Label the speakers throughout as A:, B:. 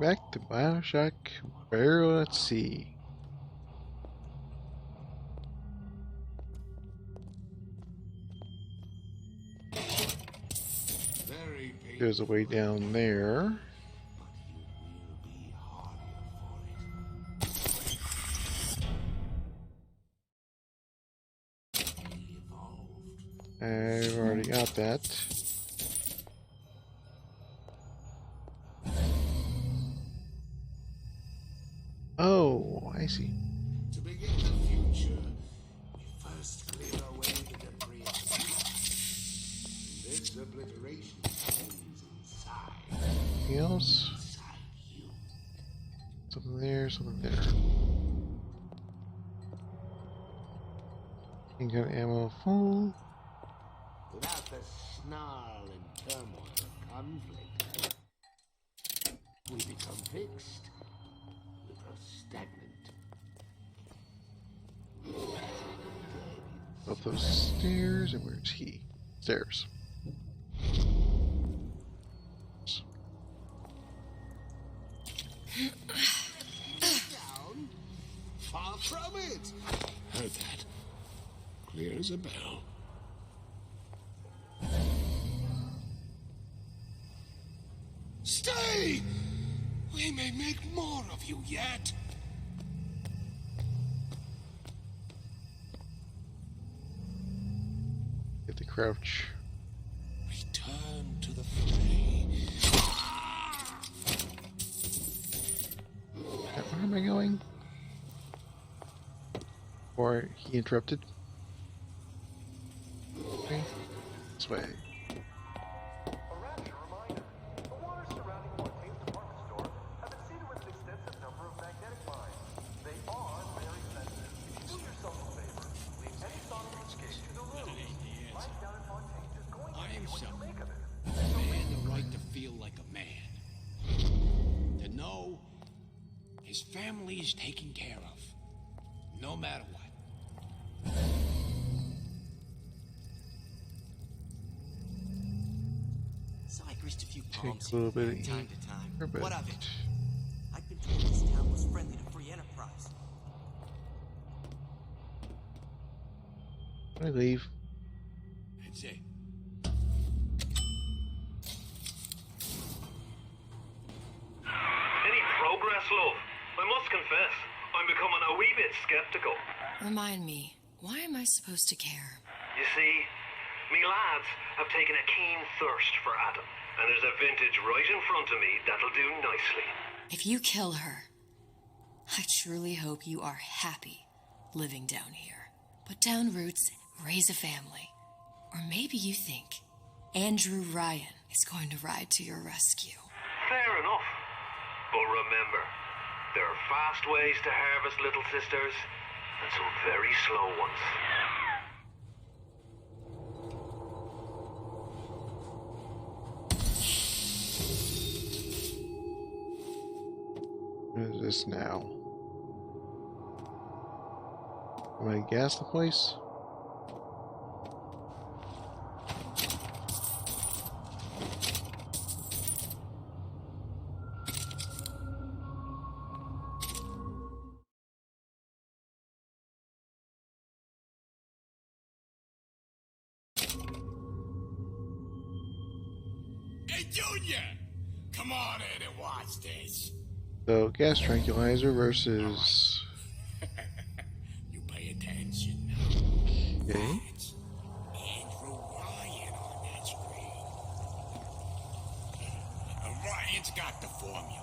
A: Back to Bioshock Barrel at Sea. There's a way down there. I've already got that. Oh, I see.
B: To begin the future, we first clear away the debris of the past. This obliteration ends inside.
A: Anything else?
B: Inside you.
A: Something there, something there. Ain't got ammo full.
B: Without the snarl and turmoil of conflict, we become fixed. We grow stagnant.
A: Up those stairs, and where's he? Stairs.
B: Down? Far from it. Heard that. Clear as a bell. Stay! We may make more of you yet.
A: Get the crouch.
B: Return to the fray.
A: Where am I going? Or he interrupted? Okay. This way.
C: A rapture reminder. The waters surrounding Montaigne's department store have been seeded with an extensive number of magnetic mines. They are very sensitive. Do yourself a favor. Leave any thought of escape to the room. Life down at Montaigne is going to
D: I
C: be
D: am
C: what you
D: someone.
C: make of it.
D: A man the right to feel like a man. To know his family is taken care of, no matter what.
E: So I greased a few
A: Take
E: palms
A: a little bit of
E: from time
A: ink.
E: to time.
A: Or bit.
E: What of it? I've been told this town was friendly to free enterprise.
A: I leave.
D: That's it.
F: Any progress, love? I must confess, I'm becoming a wee bit skeptical.
G: Remind me, why am I supposed to care?
F: You see, me lads have taken a keen thirst for Adam, and there's a vintage right in front of me that'll do nicely.
G: If you kill her, I truly hope you are happy living down here. Put down roots, raise a family. Or maybe you think Andrew Ryan is going to ride to your rescue.
F: Fair enough. But remember, there are fast ways to harvest little sisters, and some very slow ones.
A: What is this now? Am I gas the place?
B: Hey, Junior! Come on in and watch this.
A: So, gas tranquilizer versus...
B: You pay attention.
A: Okay.
B: That's Andrew Ryan on that screen. Ryan's got the formula.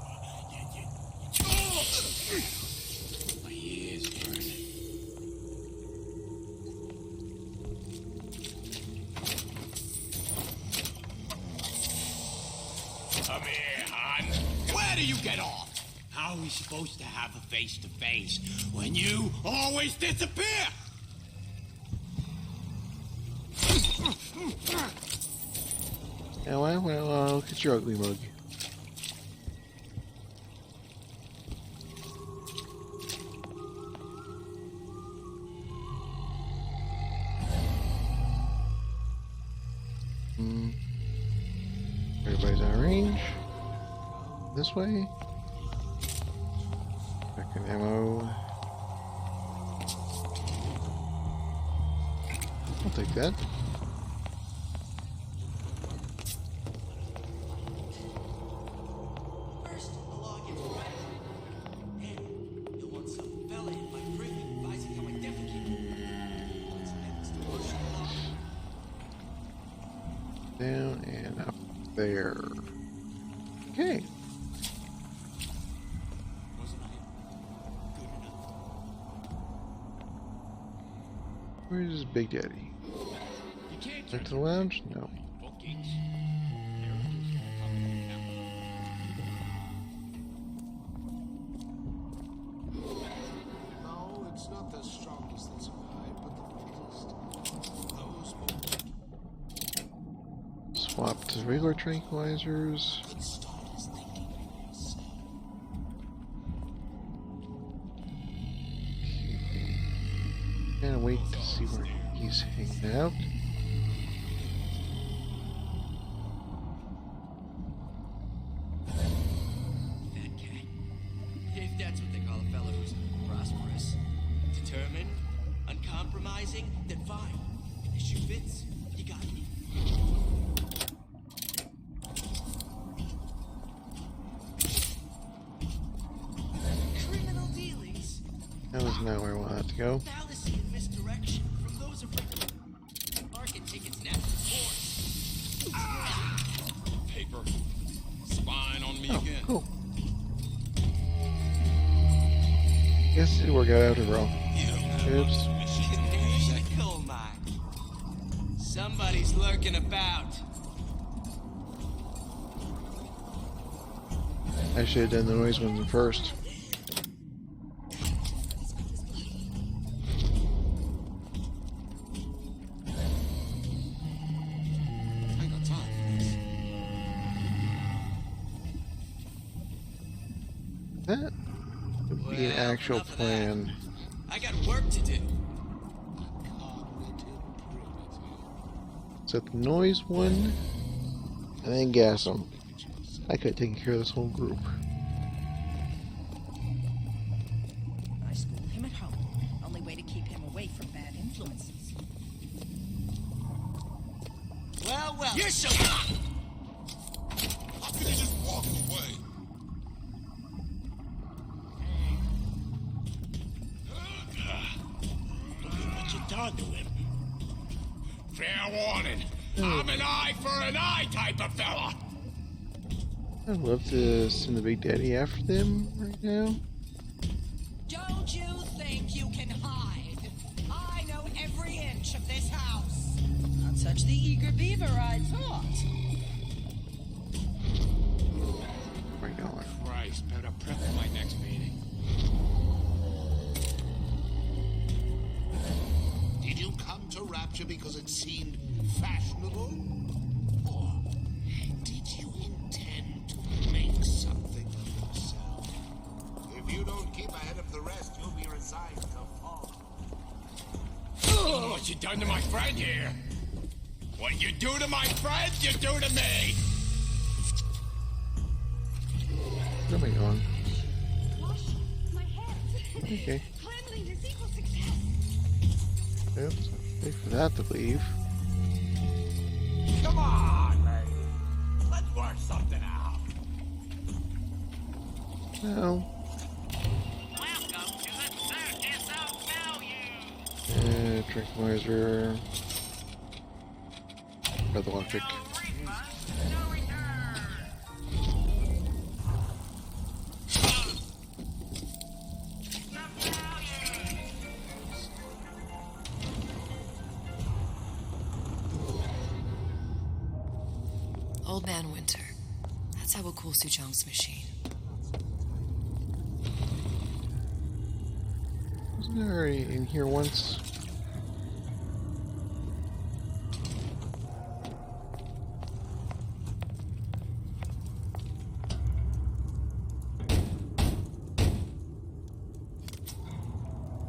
B: My ears burning. Come here, hon.
D: Where do you get off? How are we supposed to have a face-to-face when you always disappear?
A: Yeah, well, look at your ugly mug. Everybody's out of range. This way. Shotgun ammo. I'll take that.
E: First, the law gets right. Hey, you'll want some fella in my prison advising how I defecate. Let's get this devotion law.
A: Down and up there. Okay.
D: Wasn't I good enough?
A: Where's Big Daddy?
D: You can't
A: Back to the lounge? No.
D: bookings.
B: No, it's not the strongest that survive, but the weakest. Those more
A: Swap to regular tranquilizers.
B: could start as thinking for yourself.
A: And wait to see where he's hanging out.
E: That cat. If that's what they call a fellow who's prosperous, determined, uncompromising, then fine. If the shoe fits, you got me. Criminal dealings,
A: That was not where I wanted to go.
E: fallacy and misdirection from those afraid to market tickets now course.
D: Paper. Spying on me
A: Oh,
D: again.
A: cool. Guess it did work out after all. Oops.
E: There's a coal mine. Somebody's lurking about.
A: I should have done the noise ones first.
B: I got time for this.
A: That would be an
E: Well,
A: actual
E: enough of that.
A: plan.
E: I got work to do.
B: Cognitive primitive.
A: Set the noise one, and then gas them. I could have taken care of this whole group.
H: I school him at home. Only way to keep him away from bad influences.
E: Well, well.
D: You're so.
B: How could you just walk away?
D: Look at what you done to him. Fair warning. I'm an eye for an eye type of fella.
A: I'd love to send the Big Daddy after them right now.
H: Don't you think you can hide? I know every inch of this house. Not such the eager beaver I thought.
A: Where are you going?
D: Christ, better prep for my next meeting.
B: Did you come to Rapture because it seemed fashionable? Or did you intend to make something of yourself? If you don't keep ahead of the rest, you'll be resigned to fall.
D: What you done to my friend here? What you do to my friend, you do to me.
A: Where am I going?
I: Wash my hands.
A: Okay.
I: Cleanliness equals success.
A: Oops. Wait for that to leave.
D: Come on, man. Let's work something out.
A: No.
F: Welcome to the Circus of Value.
A: Tranquilizer. Got the lockpick.
F: No return.
G: Old Man Winter. That's how we'll cool Suchong's machine.
A: Wasn't I already in here once?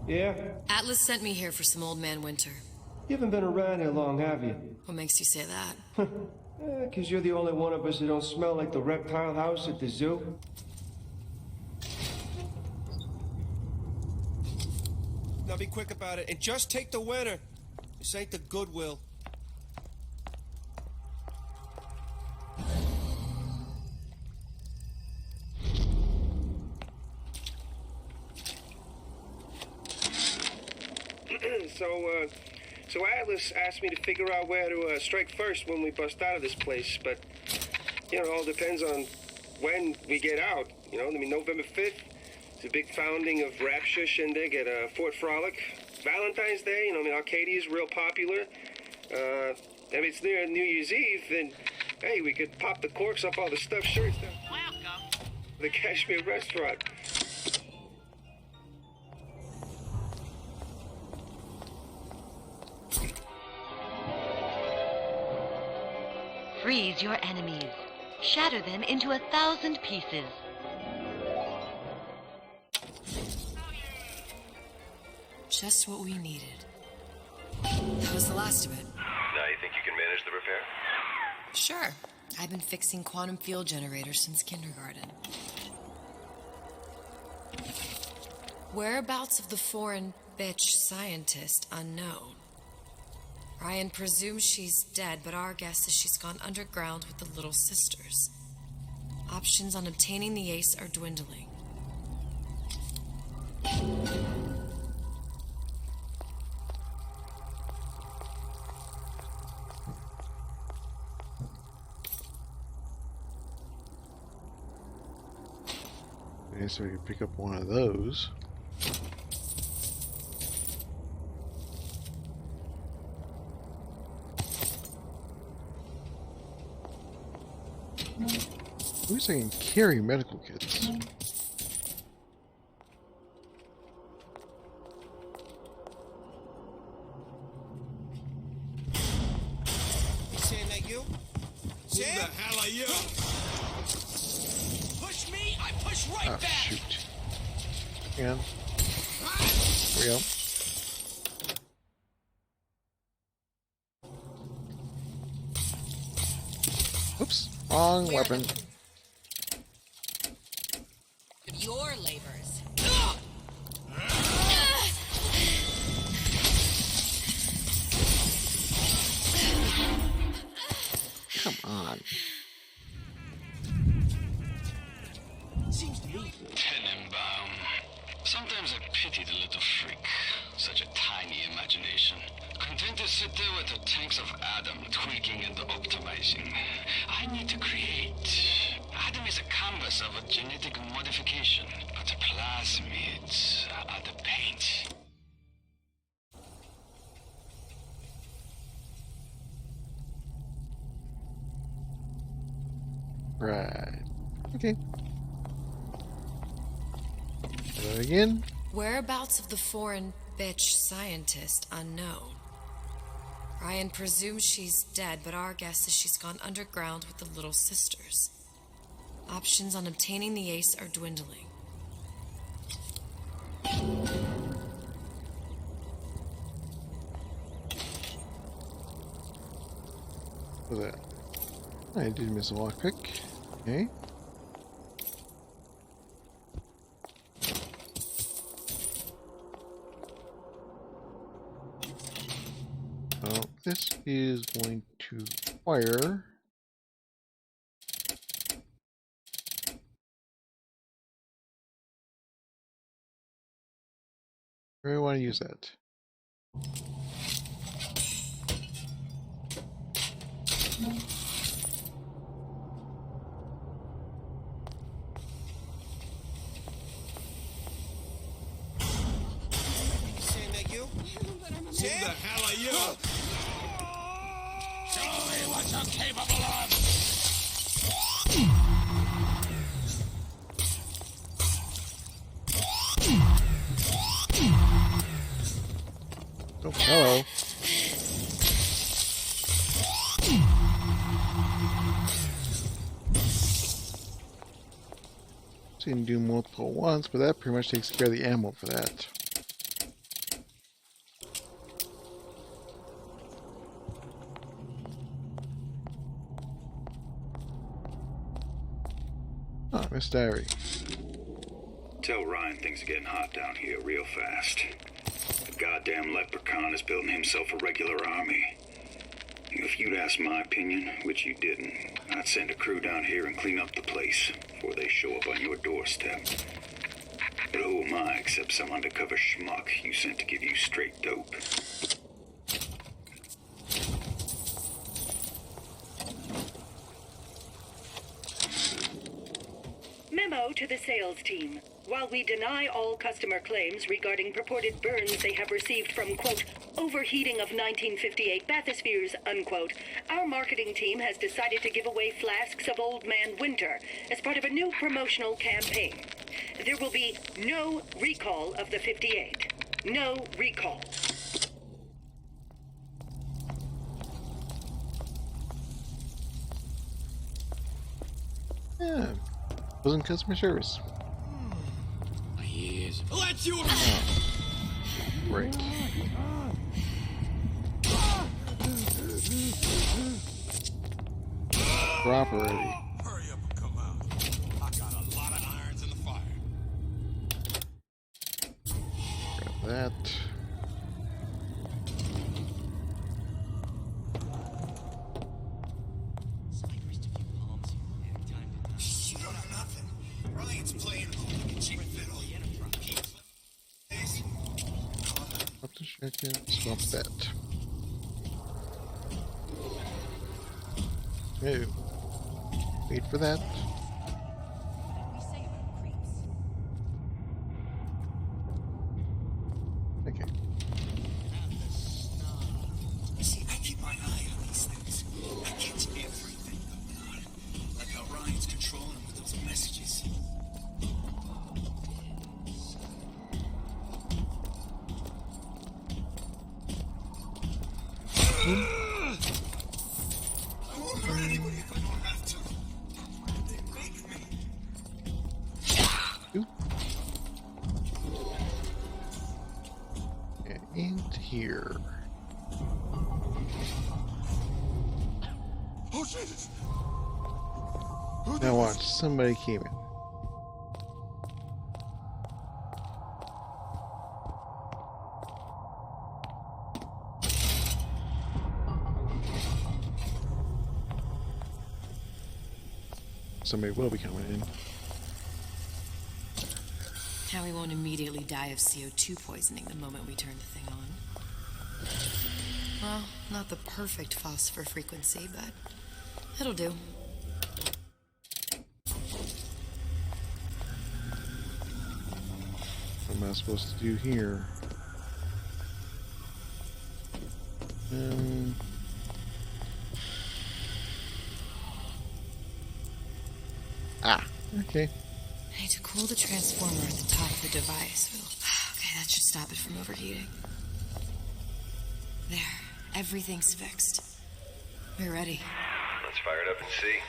J: Yeah?
G: Atlas sent me here for some Old Man Winter.
J: You haven't been around here long, have you?
G: What makes you say that?
J: 'Cause you're the only one of us that don't smell like the reptile house at the zoo. Now be quick about it, and just take the winner. This ain't the Goodwill. So Atlas asked me to figure out where to strike first when we bust out of this place, but, you know, it all depends on when we get out. You know, I mean, November 5th is a big founding of Rapture shindig at Fort Frolic. Valentine's Day, you know, I mean, Arcadia's real popular. If it's near New Year's Eve, then, hey, we could pop the corks off all the stuffed shirts down the Kashmir restaurant.
K: Freeze your enemies. Shatter them into 1,000 pieces.
G: Just what we needed. That was the last of it.
F: Now you think you can manage the repair?
G: Sure. I've been fixing quantum field generators since kindergarten. Whereabouts of the foreign bitch scientist unknown. Ryan presumes she's dead, but our guess is she's gone underground with the Little Sisters. Options on obtaining the ace are dwindling.
A: Okay, so we can pick up one of those. At least I can carry medical kits.
J: Sam, that you? Sam?
D: Who the hell are you? Push me, I push right
A: Oh,
D: back.
A: shoot. Hang on. There we go. Oops. Wrong weapon.
H: Your labors.
A: Come on.
D: Seems to me.
L: Tenenbaum. Sometimes I pity the little freak. Such a tiny imagination. Content to sit there with the tanks of Adam tweaking and optimizing. I need to create. Adam is a canvas of a genetic modification, but the plasmids are the paint.
A: Right. Okay. Try that again.
G: Whereabouts of the foreign bitch scientist unknown. Ryan presumes she's dead, but our guess is she's gone underground with the Little Sisters. Options on obtaining the ace are dwindling.
A: What was that? I did miss a lockpick. Okay. So this is going to fire. Where do I want to use that?
J: Sam, that you?
D: Who the hell are you? Show me what you're capable of.
A: Oh, hello. So you can do multiple at once, but that pretty much takes care of the ammo for that. Ah, Miss Diary.
M: Tell Ryan things are getting hot down here real fast. goddamn leprechaun is building himself a regular army. If you'd asked my opinion, which you didn't, I'd send a crew down here and clean up the place before they show up on your doorstep. But who am I except some undercover schmuck you sent to give you straight dope?
N: Memo to the sales team. While we deny all customer claims regarding purported burns they have received from, quote, overheating of 1958 bathyspheres, unquote, our marketing team has decided to give away flasks of Old Man Winter as part of a new promotional campaign. There will be no recall of the 58. No recall.
A: Yeah. Wasn't customer service.
D: Let you
A: Right. Drop already.
D: hurry up and come out. I got a lot of irons in the fire.
A: Grab that.
B: Ryan's playing home cheap fiddle.
A: Up to shotgun, swap that. Oh. Wait for that. Okay.
B: You see, I keep my eye on these things. I catch everything going on. Like how Ryan's controlling them with those messages. I won't hurt anybody if I don't have to. They make me.
A: And into here.
B: Oh, Jesus!
A: Now watch, somebody came in. Somebody will be coming in.
G: How we won't immediately die of CO2 poisoning the moment we turn the thing on. Well, not the perfect phosphor frequency, but it'll do.
A: What am I supposed to do here? Okay.
G: I need to cool the transformer at the top of the device. Okay, that should stop it from overheating. There. Everything's fixed. We're ready.
F: Let's fire it up and see.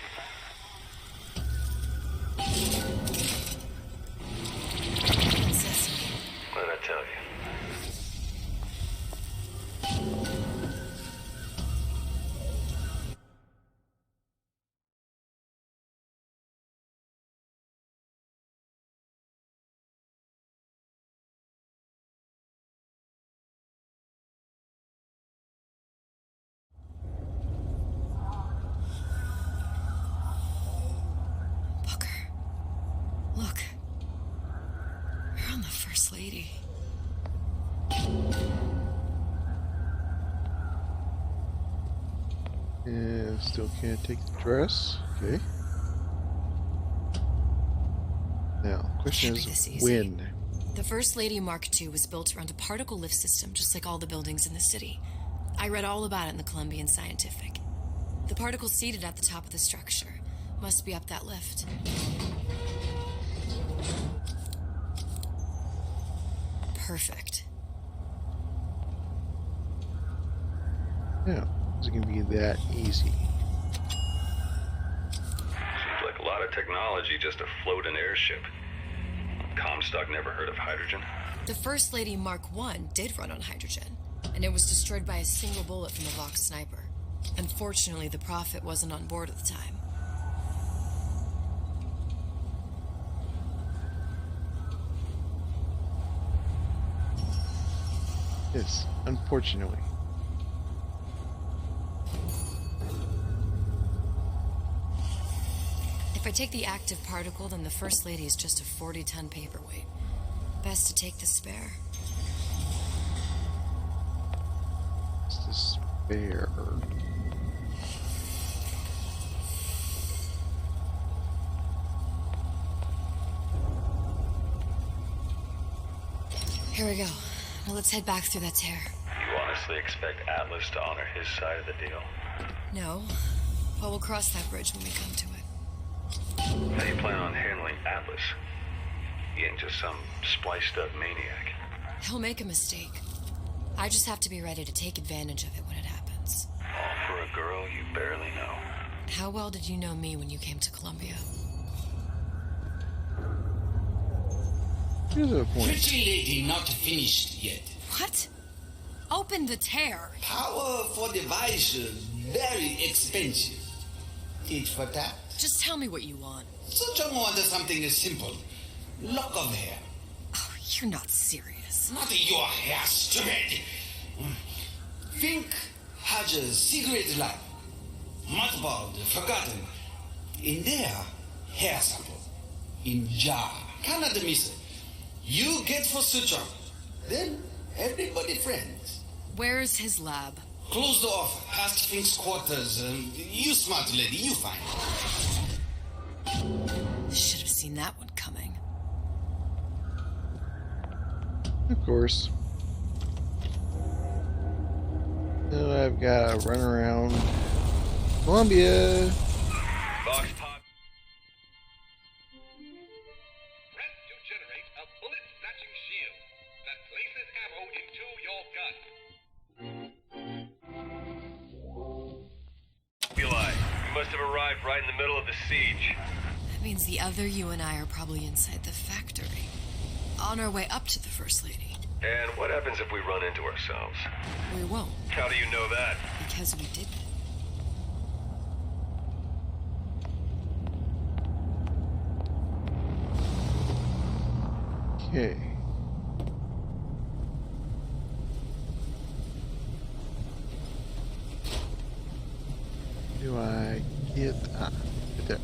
G: Sesame.
F: What did I tell you?
G: Look. We're on the First Lady.
A: And still can't take the dress. Okay. Now, question is when?
G: The First Lady Mark II was built around a particle lift system, just like all the buildings in the city. I read all about it in the Columbian Scientific. The particles seated at the top of the structure must be up that lift. Perfect.
A: Yeah, is it going to be that easy?
F: Seems like a lot of technology just to float an airship. Comstock never heard of hydrogen.
G: The First Lady Mark I did run on hydrogen, and it was destroyed by a single bullet from a Vox sniper. Unfortunately, the Prophet wasn't on board at the time.
A: Yes, unfortunately.
G: If I take the active particle, then the First Lady is just a 40-ton paperweight. Best to take the spare.
A: It's the spare.
G: Here we go. Now let's head back through that tear.
O: You honestly expect Atlas to honor his side of the deal?
G: No, but we'll cross that bridge when we come to it.
O: How do you plan on handling Atlas? He ain't just some spliced-up maniac.
G: He'll make a mistake. I just have to be ready to take advantage of it when it happens.
O: All for a girl you barely know.
G: How well did you know me when you came to Columbia?
A: Here's a point.
D: Pretty lady not finished yet.
G: What? Open the tear.
D: Power for device, very expensive. Tit for tat.
G: Just tell me what you want.
D: Such a want something simple. Lock of hair.
G: Oh, you're not serious.
D: Not your hair, stupid. Think has a secret life. Mothballed, forgotten. In there, hair sample. In jar. Cannot miss it. You get for suture. Then everybody friends.
G: Where's his lab?
D: Closed off, past Fink's quarters. You smart lady, you find.
G: Should have seen that one coming.
A: Of course. Now I've got to run around Columbia.
O: Box pop.
C: Press to generate a bullet-snatching shield that places ammo into your gun.
O: Eli, we must have arrived right in the middle of the siege.
G: That means the other you and I are probably inside the factory. On our way up to the First Lady.
O: And what happens if we run into ourselves?
G: We won't.
O: How do you know that?
G: Because we didn't.
A: Okay. Do I get... right there.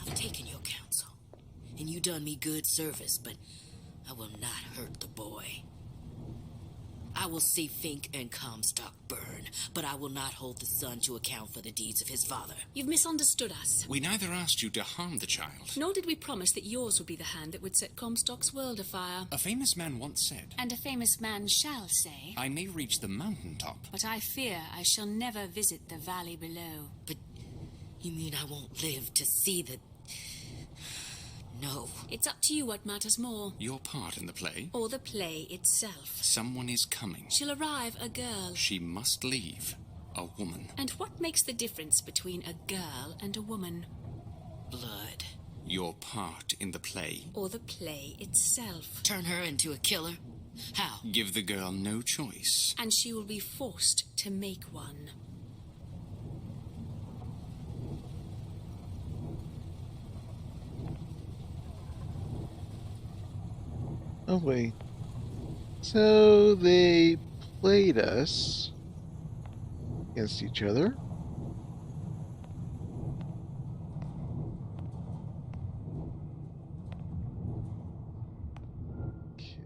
P: I've taken your counsel, and you done me good service, but I will not hurt the boy. I will see Fink and Comstock burn, but I will not hold the son to account for the deeds of his father.
Q: You've misunderstood us.
R: We neither asked you to harm the child.
Q: Nor did we promise that yours would be the hand that would set Comstock's world afire.
R: A famous man once said,
Q: And a famous man shall say,
R: I may reach the mountaintop,
Q: but I fear I shall never visit the valley below.
P: But you mean I won't live to see the... No.
Q: It's up to you what matters more.
R: Your part in the play?
Q: Or the play itself.
R: Someone is coming.
Q: She'll arrive a girl.
R: She must leave. A woman.
Q: And what makes the difference between a girl and a woman?
P: Blood.
R: Your part in the play?
Q: Or the play itself.
P: Turn her into a killer? How?
R: Give the girl no choice.
Q: And she will be forced to make one.
A: Oh, wait. So they played us against each other. Okay.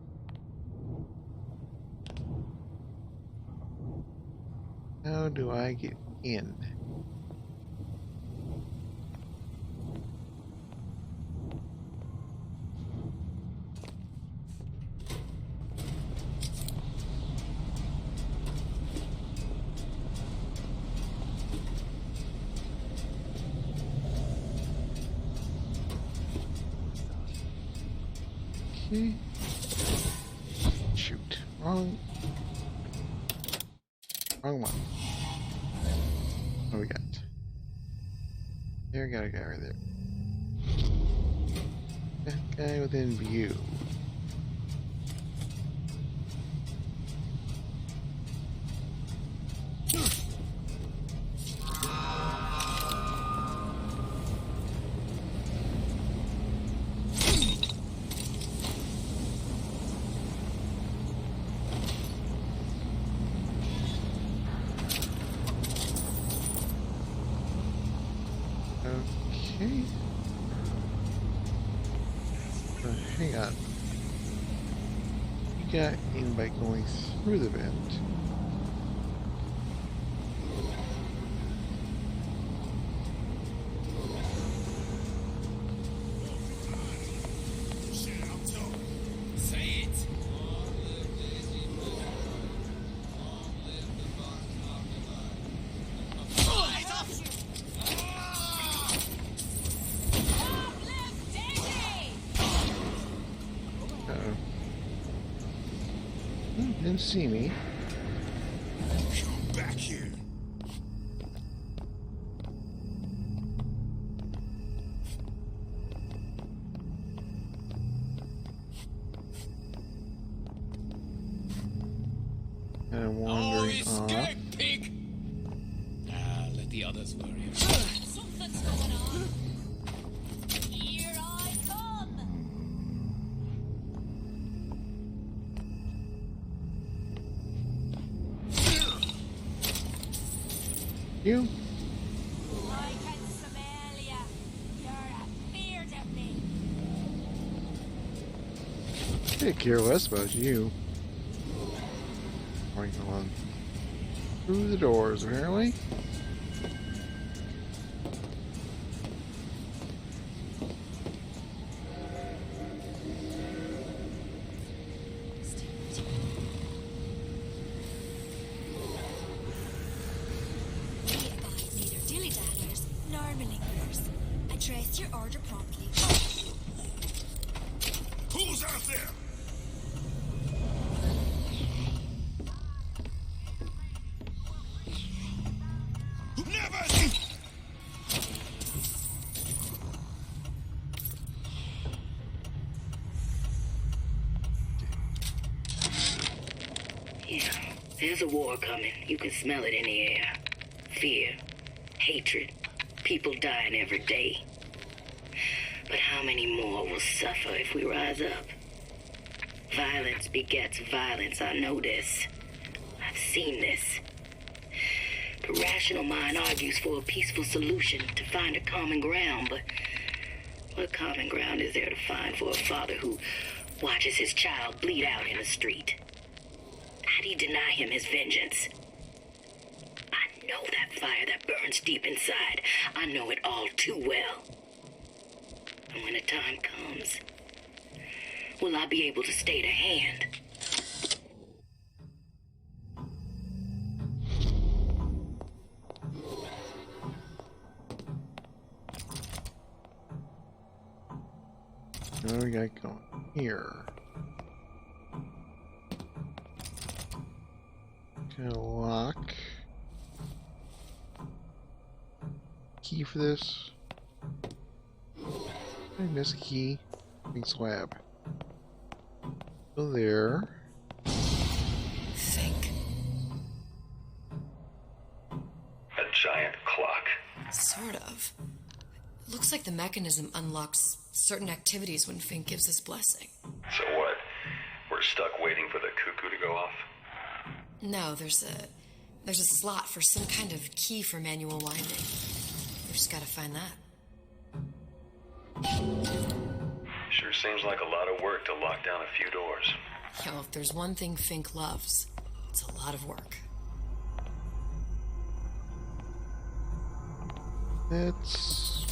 A: How do I get in? Okay. Shoot. Wrong one. What do we got? There, got a guy right there. That guy within view. got in by going through the vent.
E: Say it.
A: Uh-oh. Didn't see me.
B: Come back here.
A: Kind of wandering off.
E: Pig! Let the others worry.
I: Something's going on. Here I come.
A: You?
I: I can smell ya. You're afeard of me.
A: I could care less about you. Going on through the doors, apparently.
S: Neither dilly-dalliers nor malingerers. Address your order promptly.
B: Who's out there? Never!
N: Yeah, there's a war coming. You can smell it in the air. Fear, hatred, people dying every day. But how many more will suffer if we rise up? Violence begets violence, I know this. I've seen this. The rational mind argues for a peaceful solution to find a common ground, but what common ground is there to find for a father who watches his child bleed out in the street? How do you deny him his vengeance? I know that fire that burns deep inside. I know it all too well. And when the time comes, will I be able to stay the hand?
A: Now we got going here. Got a lock. Key for this. I miss a key. Big slab. Go there.
G: Think.
O: A giant clock.
G: Sort of. Looks like the mechanism unlocks certain activities when Fink gives his blessing.
O: So what? We're stuck waiting for the cuckoo to go off?
G: No, there's a slot for some kind of key for manual winding. We just gotta find that.
O: Sure seems like a lot of work to lock down a few doors.
G: Yo, if there's one thing Fink loves, it's a lot of work.
A: That's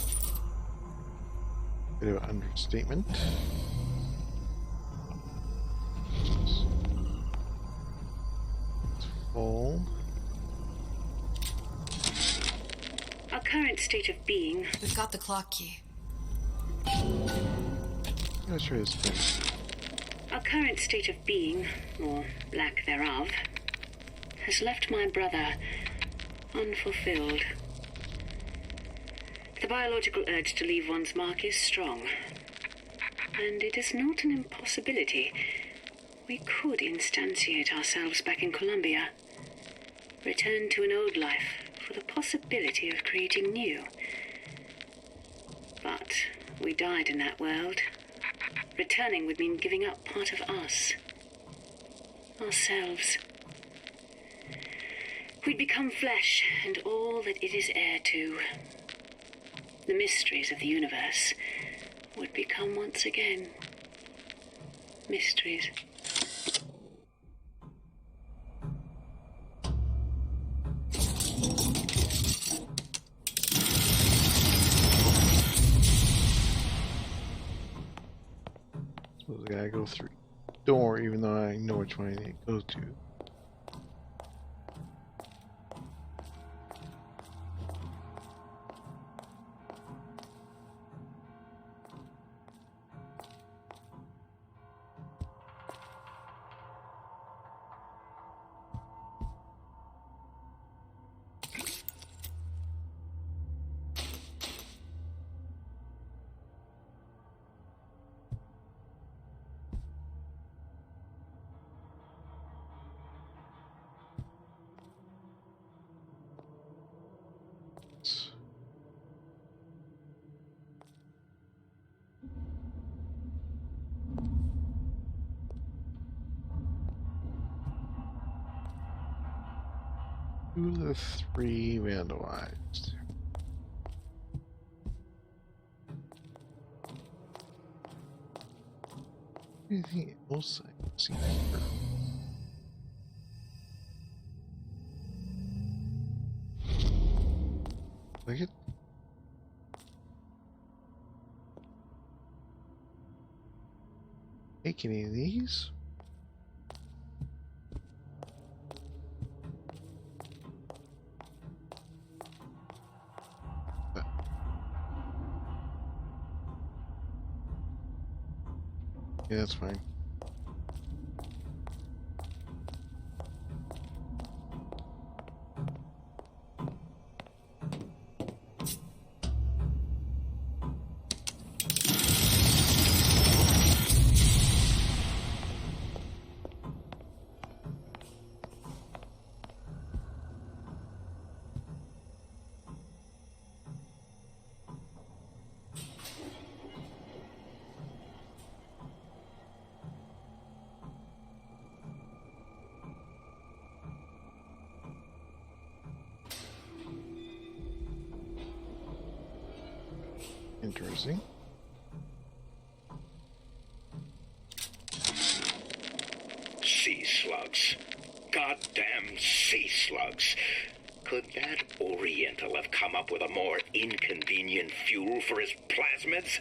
A: a bit of an understatement. It's full.
N: Our current state of being.
G: We've got the clock key.
A: Let's try this thing.
N: Our current state of being, or lack thereof, has left my brother unfulfilled. The biological urge to leave one's mark is strong. And it is not an impossibility. We could instantiate ourselves back in Columbia. Return to an old life for the possibility of creating new. But we died in that world. Returning would mean giving up part of us. Ourselves. We'd become flesh and all that it is heir to. The mysteries of the universe would become once again mysteries.
A: we gotta go through the door, even though I know which one I need to go to. Two of the three vandalized. Anything else I can see here? Like it? Take any of these? Yeah, that's fine. Interesting.
M: Sea slugs. Goddamn sea slugs. Could that Oriental have come up with a more inconvenient fuel for his plasmids?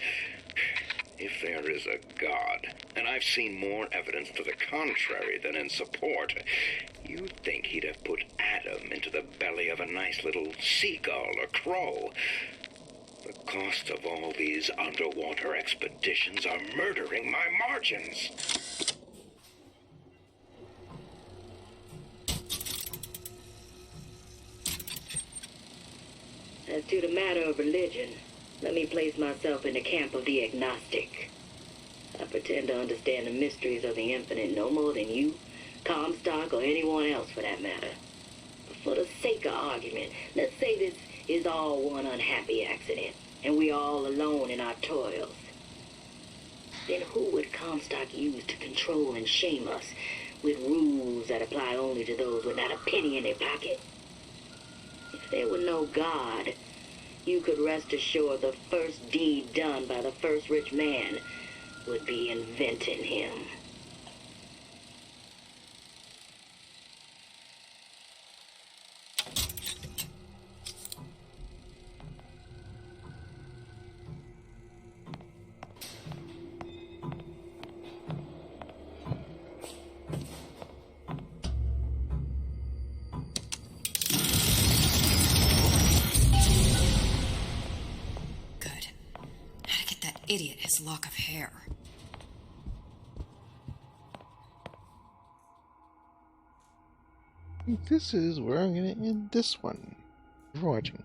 M: If there is a God, and I've seen more evidence to the contrary than in support, you'd think he'd have put Adam into the belly of a nice little seagull or crow. The cost of all these underwater expeditions are murdering my margins.
N: As to the matter of religion, let me place myself in the camp of the agnostic. I pretend to understand the mysteries of the infinite no more than you, Comstock, or anyone else for that matter. But for the sake of argument, let's say this is all one unhappy accident, and we're all alone in our toils. Then who would Comstock use to control and shame us with rules that apply only to those with not a penny in their pocket? If there were no God, you could rest assured the first deed done by the first rich man would be inventing him.
G: Idiot his lock of hair.
A: I think this is where I'm going to end this one. Thank you for watching.